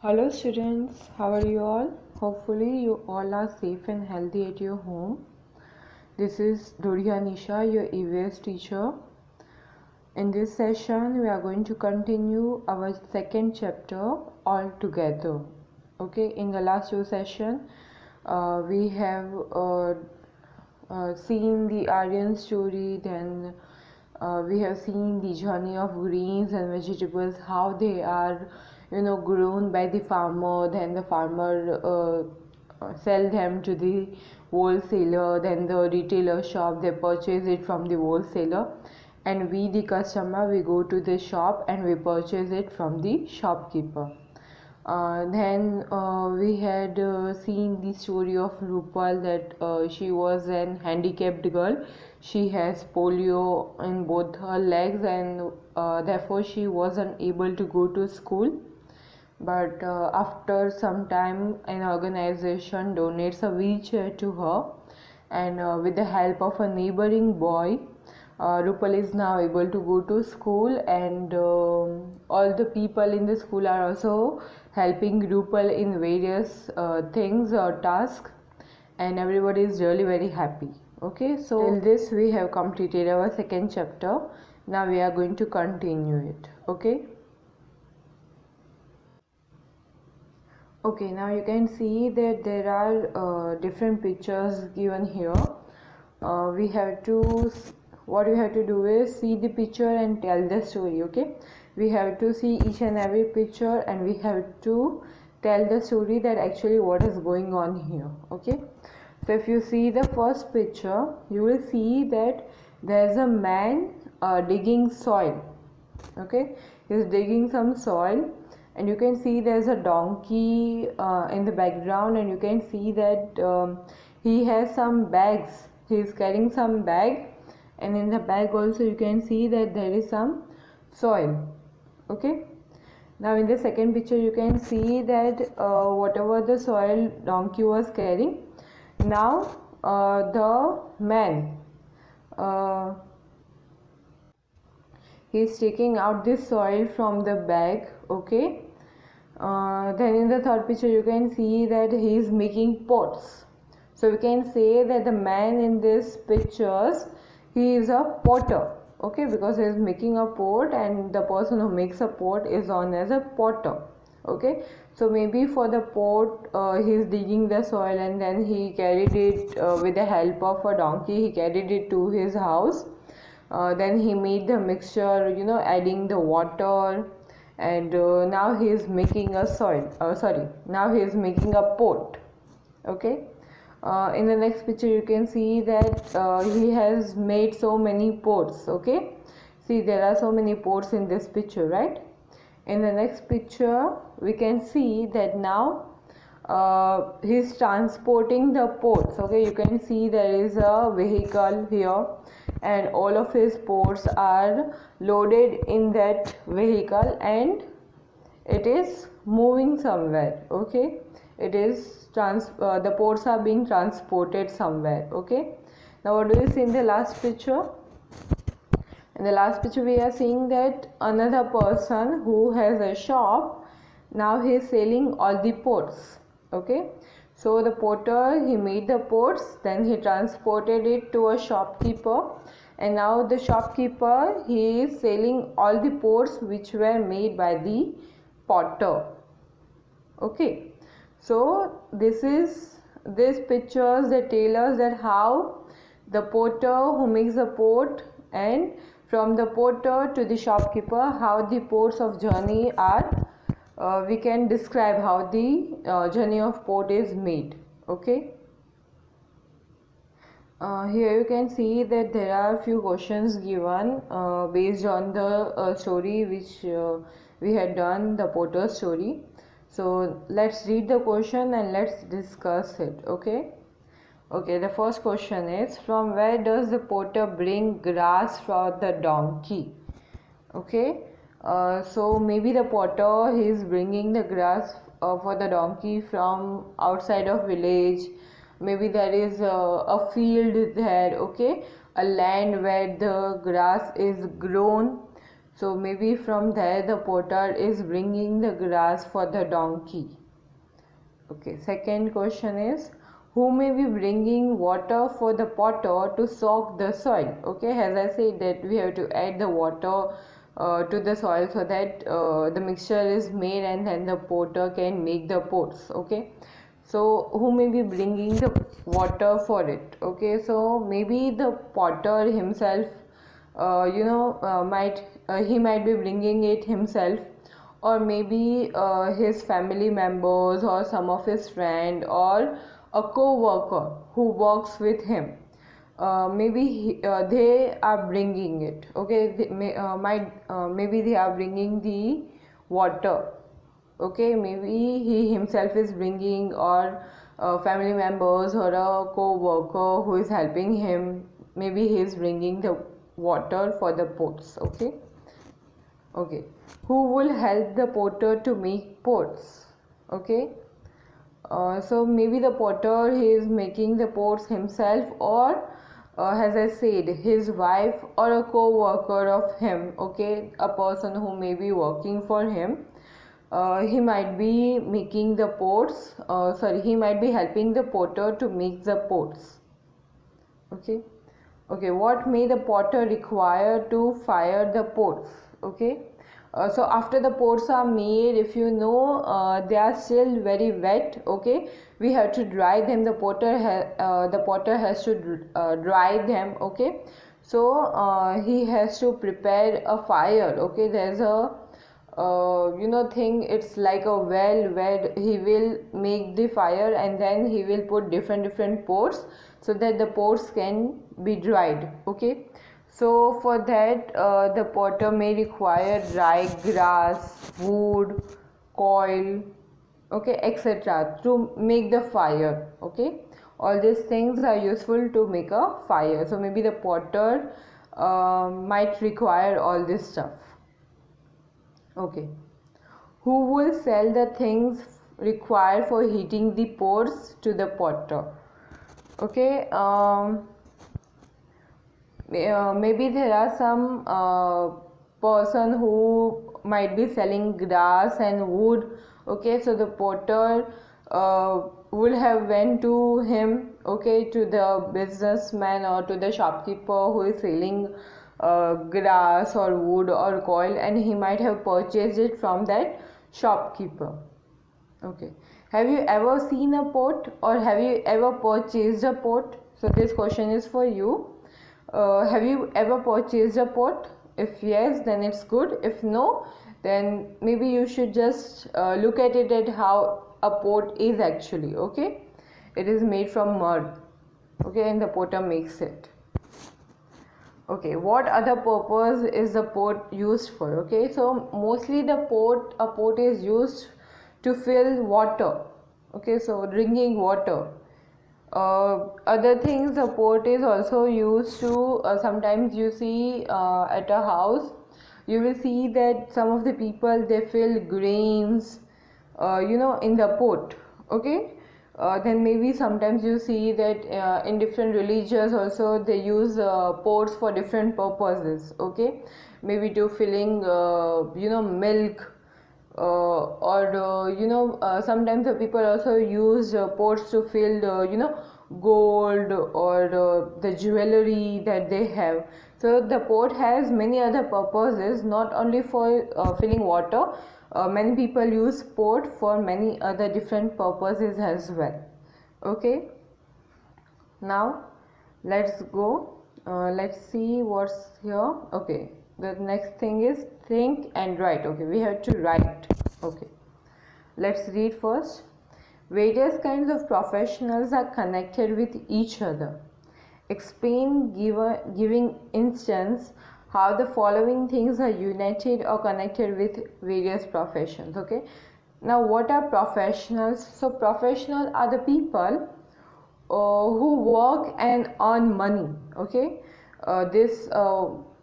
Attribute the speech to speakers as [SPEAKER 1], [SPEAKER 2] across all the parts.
[SPEAKER 1] Hello students, how are you all? Hopefully you all are safe and healthy at your home. This is Doria Nisha, your EVS teacher. In this session we are going to continue our second chapter all together. Okay, in the last two sessions we have seen the Aryan story, then we have seen the journey of greens and vegetables, how they are grown by the farmer, then the farmer sell them to the wholesaler, then the retailer shop they purchase it from the wholesaler, and we the customer we go to the shop and we purchase it from the shopkeeper. Then we had seen the story of Rupal, that she was an handicapped girl. She has polio in both her legs, and therefore she wasn't able to go to school. But after some time, an organization donates a wheelchair to her, and with the help of a neighboring boy, Rupal is now able to go to school, and all the people in the school are also helping Rupal in various things or tasks, and everybody is really very happy. Okay, so till this we have completed our second chapter. Now we are going to continue it. Okay, now you can see that there are different pictures given here. We have to, what we have to do is see the picture and tell the story. Okay, we have to see each and every picture and we have to tell the story that actually what is going on here. Okay, so if you see the first picture, you will see that there's a man digging soil. Okay, he's digging some soil, and you can see there's a donkey in the background, and you can see that he has some bags. He is carrying some bag, and in the bag also you can see that there is some soil. Okay, now in the second picture you can see that whatever the soil donkey was carrying, now the man he is taking out this soil from the bag. Okay, then in the third picture you can see that he is making pots. So we can say that the man in this pictures, he is a potter. Okay, because he is making a pot, and the person who makes a pot is known as a potter. Okay, so maybe for the pot he is digging the soil, and then he carried it with the help of a donkey, he carried it to his house. Then he made the mixture, adding the water, and now he is making a now he is making a pot. Okay, in the next picture you can see that he has made so many pots. Okay, see there are so many pots in this picture, right? In the next picture we can see that now he is transporting the pots. Okay, you can see there is a vehicle here, and all of his pots are loaded in that vehicle, and it is moving somewhere. Okay, it is the pots are being transported somewhere. Okay, now what do you see in the last picture? In the last picture we are seeing that another person who has a shop, now he is selling all the pots. Okay, so the potter, he made the pots, then he transported it to a shopkeeper, and now the shopkeeper, he is selling all the pots which were made by the potter. Okay, so this pictures that tell us that how the potter who makes the pot, and from the potter to the shopkeeper, how the pots of journey are, we can describe how the journey of pot is made. Okay, here you can see that there are few questions given based on the story which we had done, the potter story. So let's read the question and let's discuss it. Okay, the first question is, from where does the potter bring grass for the donkey? Okay, so maybe the potter, he is bringing the grass for the donkey from outside of village. Maybe there is a field there. Okay, a land where the grass is grown So maybe from there the potter is bringing the grass for the donkey. Okay, second question is, who may be bringing water for the potter to soak the soil? Okay, as I said that we have to add the water to the soil so that the mixture is made and then the potter can make the pots. Okay, so who may be bringing the water for it? Okay, so maybe the potter himself, he might be bringing it himself, or maybe his family members or some of his friend or a co-worker who works with him. They are bringing it. Okay, maybe they are bringing the water. Okay, maybe he himself is bringing, or family members or a co-worker who is helping him, maybe he is bringing the water for the pots. Okay, who will help the potter to make pots? Okay, so maybe the potter, he is making the pots himself, or as I said, his wife or a co-worker of him. Okay, a person who may be working for him, he might be making the pots, he might be helping the potter to make the pots. Okay, what may the potter require to fire the pots? Okay, so after the pots are made, if you know they are still very wet, okay, we have to dry them. The potter has to dry them. Okay, so he has to prepare a fire. Okay, there's a thing, it's like a well where he will make the fire and then he will put different pots so that the pots can be dried. Okay, so for that the potter may require dry grass, wood, coal, okay, etc. to make the fire. Okay, all these things are useful to make a fire. So maybe the potter might require all this stuff. Okay, who will sell the things required for heating the pots to the potter? Okay, maybe there are some person who might be selling grass and wood. Okay, so the potter will have went to him, okay, to the businessman or to the shopkeeper who is selling grass or wood or coil, and he might have purchased it from that shopkeeper. Okay, have you ever seen a pot, or have you ever purchased a pot? So this question is for you. Have you ever purchased a pot? If yes, then it's good. If no, then maybe you should just look at it at how a pot is actually. Okay, it is made from mud. Okay, and the potter makes it. Okay, what other purpose is the pot used for? Okay, so mostly a pot is used to fill water. Okay, so drinking water. Other things, the pot is also used to sometimes you see at a house, you will see that some of the people, they fill grains in the pot. Okay, then maybe sometimes you see that in different religions also they use pots for different purposes. Okay, maybe to filling milk, sometimes the people also use pots to fill gold or the jewelry that they have. So the pot has many other purposes, not only for filling water. Many people use pot for many other different purposes as well. Okay, now let's go, let's see what's here. Okay, the next thing is think and write. Okay, we have to write. Okay, let's read first. Various kinds of professionals are connected with each other. Explain, giving instance how the following things are united or connected with various professions. Okay, now what are professionals? So professionals are the people who work and earn money. Okay,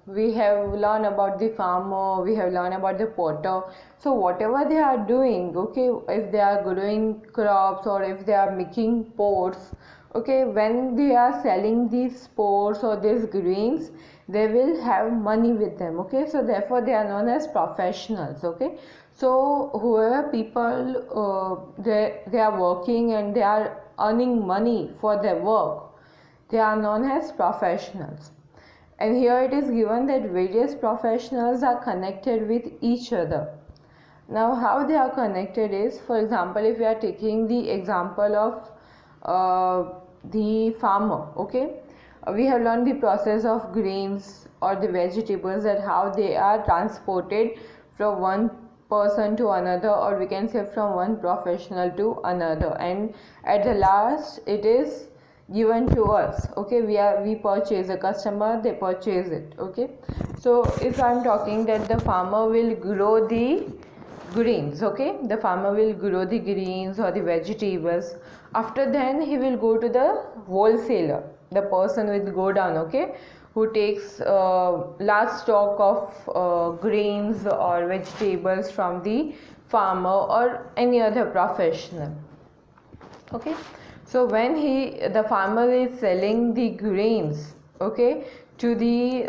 [SPEAKER 1] we have learned about the farmer, we have learned about the potter. So whatever they are doing, okay, if they are growing crops or if they are making pots, Okay, when they are selling these ports or these grains, they will have money with them. Okay, so therefore they are known as professionals. Okay, so whoever people they are working and they are earning money for their work, they are known as professionals. And here it is given that various professionals are connected with each other. Now how they are connected is, for example, if we are taking the example of the farmer. Okay, we have learned the process of grains or the vegetables, that how they are transported from one person to another, or we can say from one professional to another, and at the last it is given to us. Okay, we purchase, a customer, they purchase it. Okay, so if I'm talking that the farmer will grow the greens. Okay, the farmer will grow the greens or the vegetables. After then he will go to the wholesaler, the person will go down, okay, who takes large stock of grains or vegetables from the farmer or any other professional. Okay, so when the farmer is selling the grains, okay, to the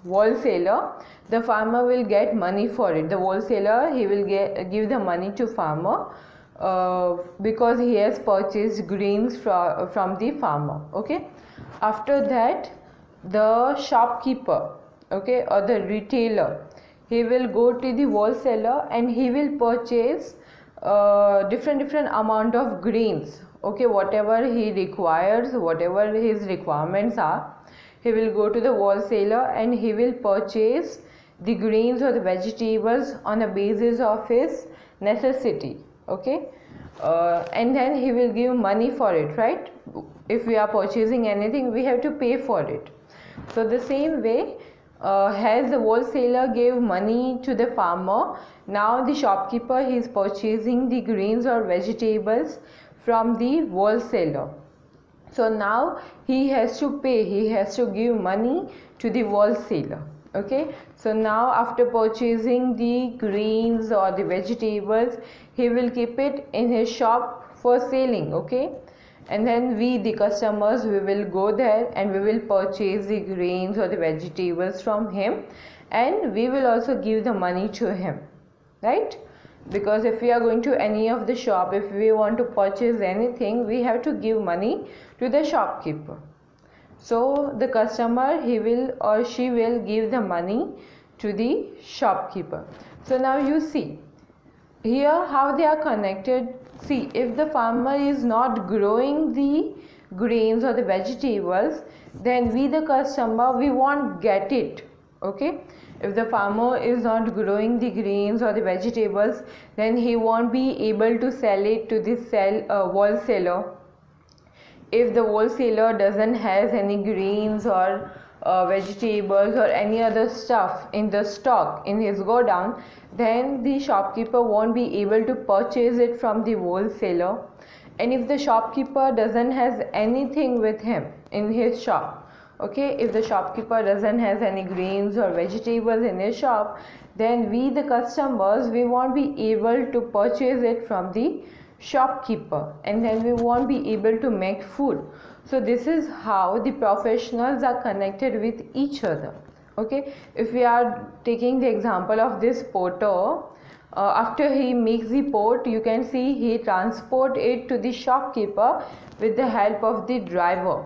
[SPEAKER 1] wholesaler, the farmer will get money for it. The wholesaler, he will give the money to farmer because he has purchased grains from the farmer. Okay, after that the shopkeeper, okay, or the retailer, he will go to the wholesaler and he will purchase different amount of grains. Okay, whatever he requires, whatever his requirements are, he will go to the wholesaler and he will purchase the grains or the vegetables on a basis of his necessity. Okay, and then he will give money for it, right? If we are purchasing anything, we have to pay for it. So the same way, as the wholesaler gave money to the farmer, now the shopkeeper, he is purchasing the grains or vegetables from the wholesaler. So now he has to pay, he has to give money to the wholesaler. Okay, so now after purchasing the grains or the vegetables, he will keep it in his shop for selling. Okay, and then we, the customers, we will go there and we will purchase the grains or the vegetables from him, and we will also give the money to him, right? Because if we are going to any of the shop, if we want to purchase anything, we have to give money to the shopkeeper. So the customer, he will or she will give the money to the shopkeeper. So now you see here how they are connected. See, if the farmer is not growing the grains or the vegetables, then we, the customer, we won't get it. Okay, if the farmer is not growing the grains or the vegetables, then he won't be able to sell it to the wholesaler. If the wholesaler doesn't has any grains or vegetables or any other stuff in the stock in his godown, then the shopkeeper won't be able to purchase it from the wholesaler. And if the shopkeeper doesn't has anything with him in his shop, okay, if the shopkeeper doesn't has any grains or vegetables in his shop, then we, the customers, we won't be able to purchase it from the shopkeeper, and then we won't be able to make food. So this is how the professionals are connected with each other. Okay, if we are taking the example of this porter, after he makes the pot, you can see he transport it to the shopkeeper with the help of the driver,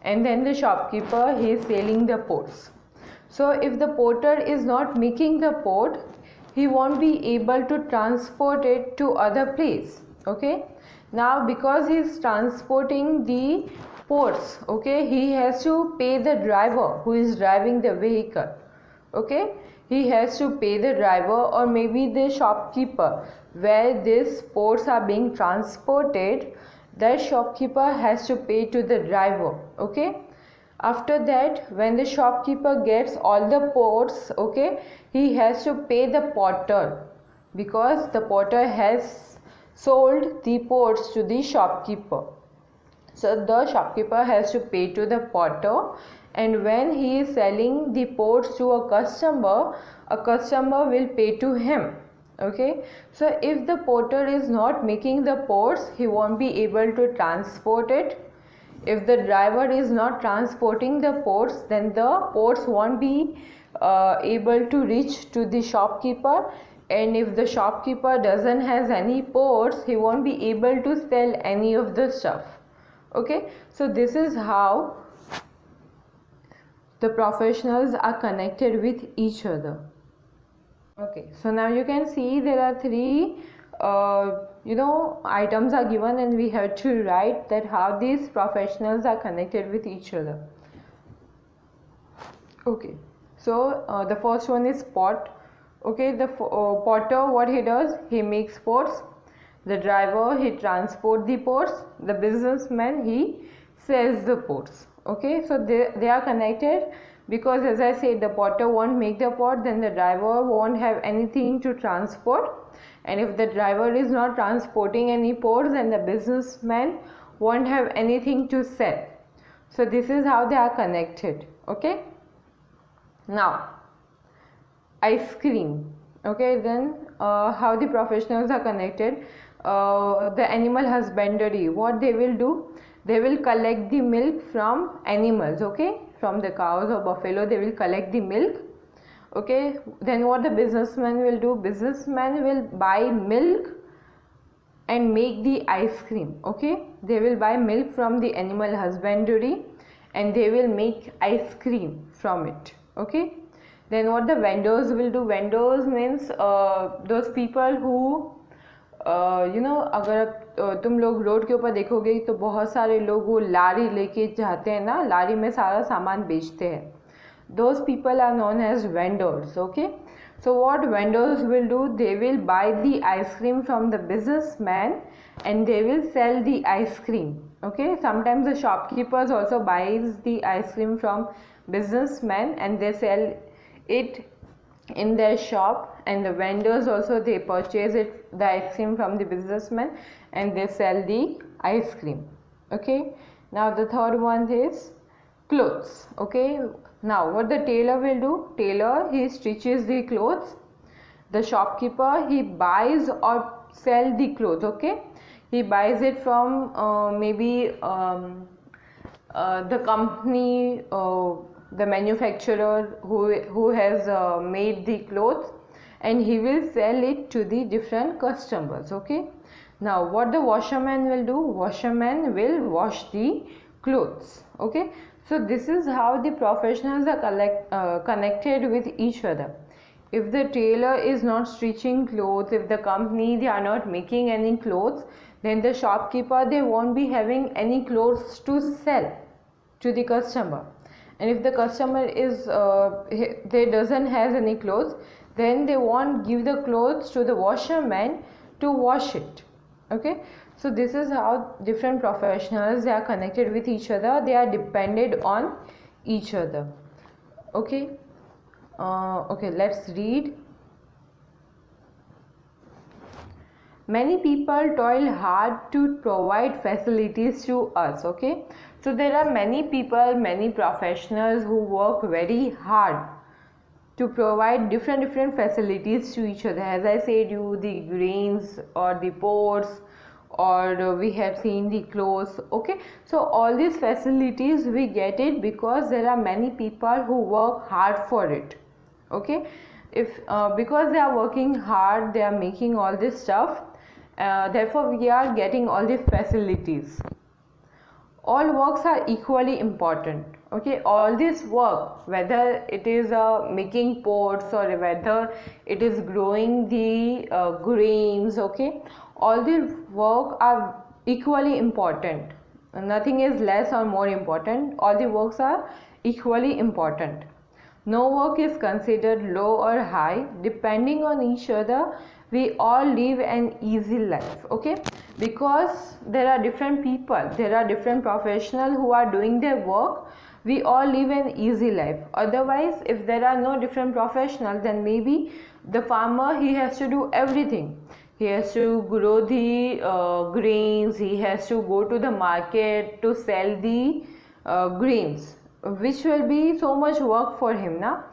[SPEAKER 1] and then the shopkeeper, he is selling the pots. So if the porter is not making the pot, he won't be able to transport it to other place. Okay, now because he is transporting the pots, okay, he has to pay the driver who is driving the vehicle. Okay, he has to pay the driver, or maybe the shopkeeper where these pots are being transported, that shopkeeper has to pay to the driver. Okay, after that, when the shopkeeper gets all the pots, okay, he has to pay the potter, because the potter has sold the pots to the shopkeeper. So the shopkeeper has to pay to the potter, and when he is selling the pots to a customer will pay to him. Okay, so if the potter is not making the pots, he won't be able to transport it, if the driver is not transporting the ports, then the ports won't be able to reach to the shopkeeper, and if the shopkeeper doesn't has any ports, he won't be able to sell any of the stuff. Okay, so this is how the professionals are connected with each other. Okay, so now you can see there are three items are given, and we have to write that how these professionals are connected with each other. Okay, so the first one is pot. Okay, the potter, what he does, he makes pots. The driver, he transport the pots. The businessman, he sells the pots. Okay, so they are connected because, as I said, the potter won't make the pot, then the driver won't have anything to transport, and if the driver is not transporting any pots, then the businessman won't have anything to sell. So this is how they are connected. Okay, now ice cream. Okay, then how the professionals are connected. The animal husbandry, what they will do, they will collect the milk from animals. Okay, from the cows or buffalo, they will collect the milk. Okay, then what the businessman will do, businessman will buy milk and make the ice cream. Okay, they will buy milk from the animal husbandry and they will make ice cream from it. Okay, then what the vendors will do, vendors means those people who अगर तुम लोग road के ऊपर देखोगे तो बहुत सारे लोग वो लारी लेके जाते हैं ना, लारी में सारा सामान बेचते हैं. Those people are known as vendors. Okay, so what vendors will do, they will buy the ice cream from the businessman and they will sell the ice cream. Okay, sometimes the shopkeepers also buys the ice cream from businessman and they sell it in their shop, and the vendors also, they purchase the ice cream from the businessman and they sell the ice cream. Okay, now the third one is clothes. Okay, now what the tailor will do, tailor, he stitches the clothes. The shopkeeper, he buys or sell the clothes. Okay, he buys it from maybe the company, the manufacturer who has made the clothes, and he will sell it to the different customers. Okay, now what the washerman will do, washerman will wash the clothes. Okay, so this is how the professionals are connected with each other. If the tailor is not stitching clothes, if the company, they are not making any clothes, then the shopkeeper, they won't be having any clothes to sell to the customer. And if the customer is they doesn't have any clothes, then they won't give the clothes to the washerman to wash it. Okay, so this is how different professionals, they are connected with each other, they are dependent on each other. Okay, okay, let's read. Many people toil hard to provide facilities to us. Okay, so there are many people, many professionals who work very hard to provide different facilities to each other. As I said you, the grains or the ports, or we have seen the clothes. Okay, so all these facilities we get it because there are many people who work hard for it. Okay, if because they are working hard, they are making all this stuff, therefore we are getting all the facilities. All works are equally important. Okay, all this work, whether it is making pots or whether it is growing the grains, okay, all the work are equally important. Nothing is less or more important. All the works are equally important. No work is considered low or high. Depending on each other, we all live an easy life. Okay, because there are different people, there are different professionals who are doing their work, we all live an easy life. Otherwise, if there are no different professionals, then maybe the farmer, he has to do everything. He has to grow the grains, he has to go to the market to sell the grains. which will be so much work for him now,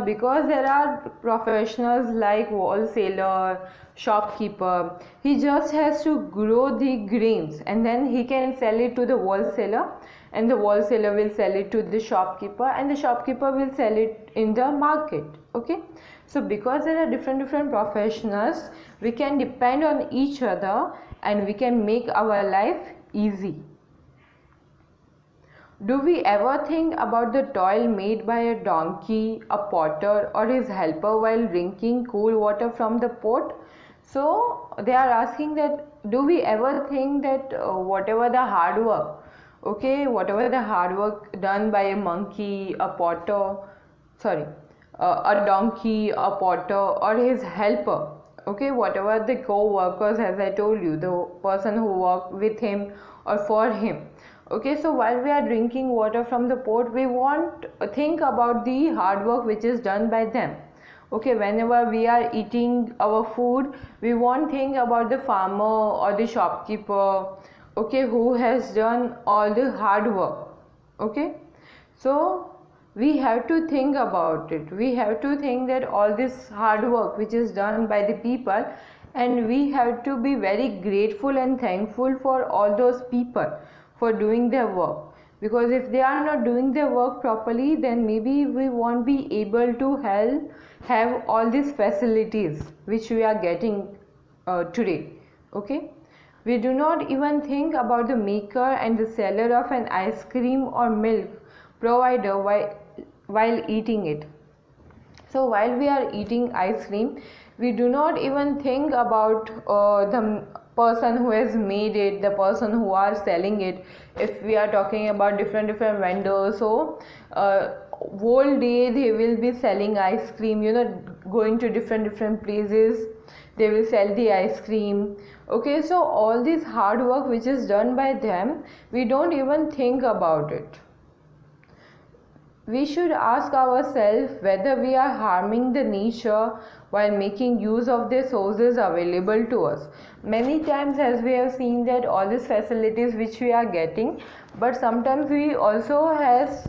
[SPEAKER 1] because there are professionals like wholesaler, shopkeeper. He just has to grow the grains and then he can sell it to the wholesaler, and the wholesaler will sell it to the shopkeeper, and the shopkeeper will sell it in the market. Okay, so because there are different professionals, we can depend on each other and we can make our life easy. Do we ever think about the toil made by a donkey, a potter, or his helper while drinking cool water from the pot? So they are asking that, do we ever think that whatever the hard work, okay, whatever the hard work done by a monkey, a potter, a donkey, a potter, or his helper, okay, whatever the co-workers, as I told you, the person who work with him or for him. Okay, so while we are drinking water from the pot, we won't think about the hard work which is done by them. Okay, whenever we are eating our food, we won't think about the farmer or the shopkeeper, okay, who has done all the hard work. Okay, so we have to think about it. We have to think that all this hard work which is done by the people, and we have to be very grateful and thankful for all those people for doing their work, because if they are not doing their work properly, then maybe we won't be able to have all these facilities which we are getting today. Okay, we do not even think about the maker and the seller of an ice cream or milk provider while eating it. So while we are eating ice cream, we do not even think about the person who has made it, the person who are selling it. If we are talking about different vendors, so whole day they will be selling ice cream, going to different places, they will sell the ice cream. Okay, so all this hard work which is done by them, we don't even think about it. We should ask ourselves whether we are harming the nature while making use of the sources available to us. Many times, as we have seen, that all these facilities which we are getting, but sometimes we also has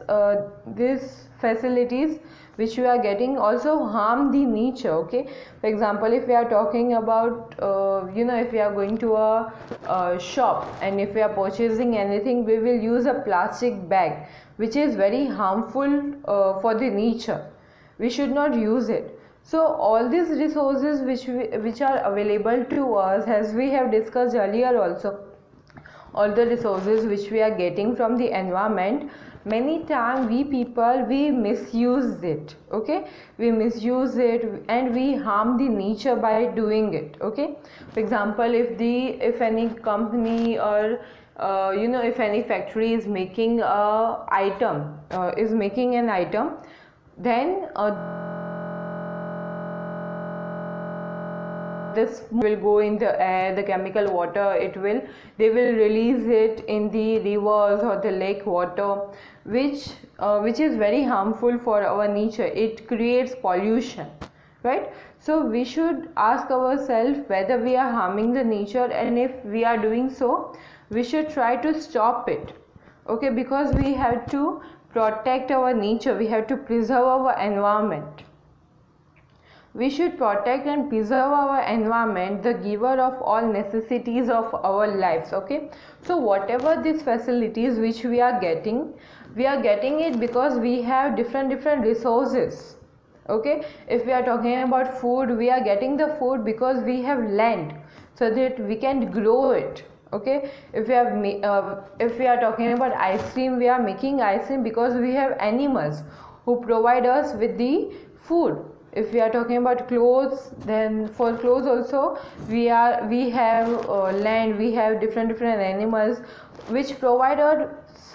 [SPEAKER 1] these facilities which we are getting also harm the nature. Okay, for example, if we are talking about if we are going to a shop and if we are purchasing anything, we will use a plastic bag which is very harmful for the nature. We should not use it. So all these resources which are available to us, as we have discussed earlier also, all the resources which we are getting from the environment, many times we people, we misuse it. Okay, we misuse it and we harm the nature by doing it. Okay, for example, if any company or if any factory is making an item, then this will go in the air, the chemical water, they will release it in the rivers or the lake water, which is very harmful for our nature. It creates pollution, right? So we should ask ourselves whether we are harming the nature, and if we are doing so, we should try to stop it. Okay, because we have to protect our nature, we have to preserve our environment. We should protect and preserve our environment, the giver of all necessities of our lives. Okay, so whatever these facilities which we are getting it because we have different resources. Okay, if we are talking about food, we are getting the food because we have land so that we can grow it. Okay, if we are talking about ice cream, we are making ice cream because we have animals who provide us with the food. If we are talking about clothes, then for clothes also we have land, we have different animals which provide us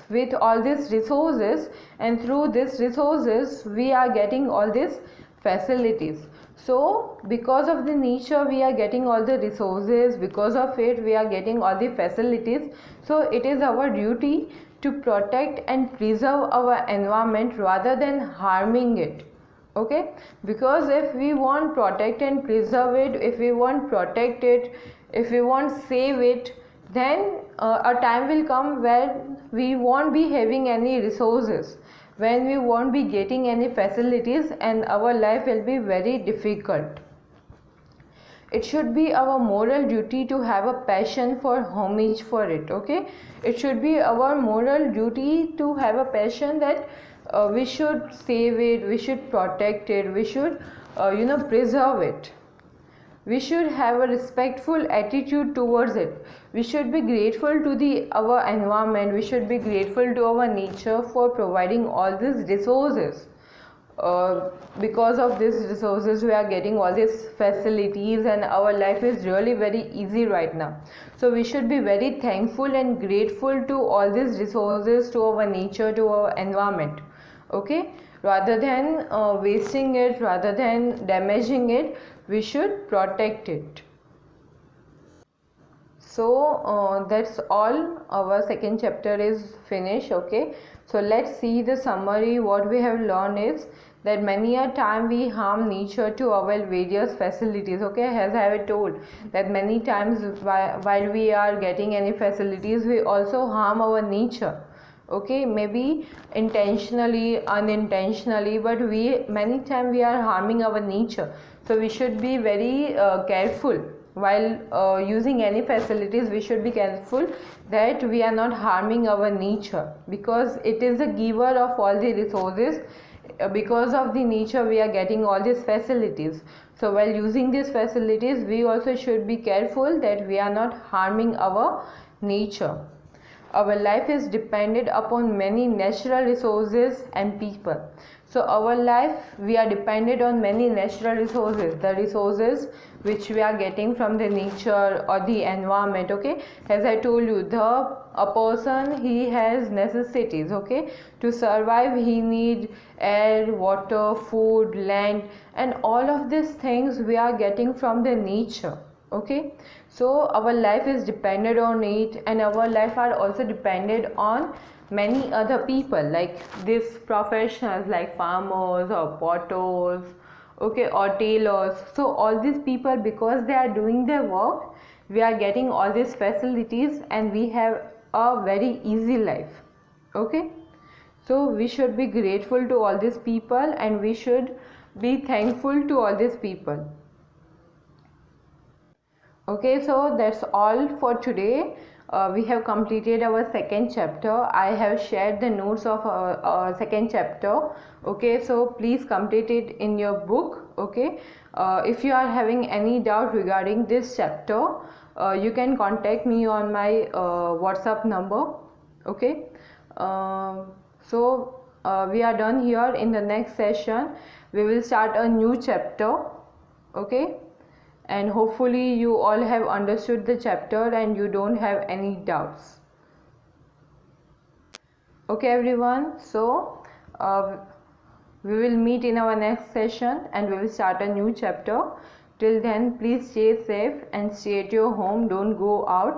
[SPEAKER 1] with all these resources, and through these resources we are getting all these facilities. So because of the nature we are getting all the resources, because of it we are getting all the facilities. So it is our duty to protect and preserve our environment rather than harming it. Okay, because if we want protect and preserve it, if we want protect it, if we want save it, then a time will come where we won't be having any resources, when we won't be getting any facilities and our life will be very difficult. It should be our moral duty to have a passion for homage for it. Okay, it should be our moral duty to have a passion that we should save it, we should protect it, we should preserve it. We should have a respectful attitude towards it. We should be grateful to our environment. We should be grateful to our nature for providing all these resources. Because of these resources we are getting all these facilities and our life is really very easy right now. So we should be very thankful and grateful to all these resources, to our nature, to our environment. Okay, rather than wasting it, rather than damaging it, we should protect it. So that's all. Our second chapter is finished. Okay, so let's see the summary. What we have learned is that many a time we harm nature to avail various facilities. Okay, as I have told that many times while we are getting any facilities, we also harm our nature. Okay, maybe intentionally, unintentionally, but many times we are harming our nature. So we should be very careful while using any facilities. We should be careful that we are not harming our nature, because it is a giver of all the resources. Because of the nature we are getting all these facilities. So while using these facilities, we also should be careful that we are not harming our nature. Our life is dependent upon many natural resources and people. So our life, we are dependent on many natural resources, the resources which we are getting from the nature or the environment. Okay, as I told you, a person, he has necessities. Okay, to survive he need air, water, food, land, and all of these things we are getting from the nature. Okay, so our life is dependent on it, and our life are also dependent on many other people, like these professionals like farmers or potters, okay, or tailors. So all these people, because they are doing their work, we are getting all these facilities and we have a very easy life. Okay, so we should be grateful to all these people and we should be thankful to all these people. Okay, so that's all for today. We have completed our second chapter. I have shared the notes of our second chapter. Okay, so please complete it in your book. Okay, if you are having any doubt regarding this chapter, you can contact me on my WhatsApp number. Okay, so we are done here. In the next session we will start a new chapter. Okay, and hopefully you all have understood the chapter and you don't have any doubts. Okay everyone, so we will meet in our next session and we will start a new chapter. Till then, please stay safe and stay at your home. Don't go out.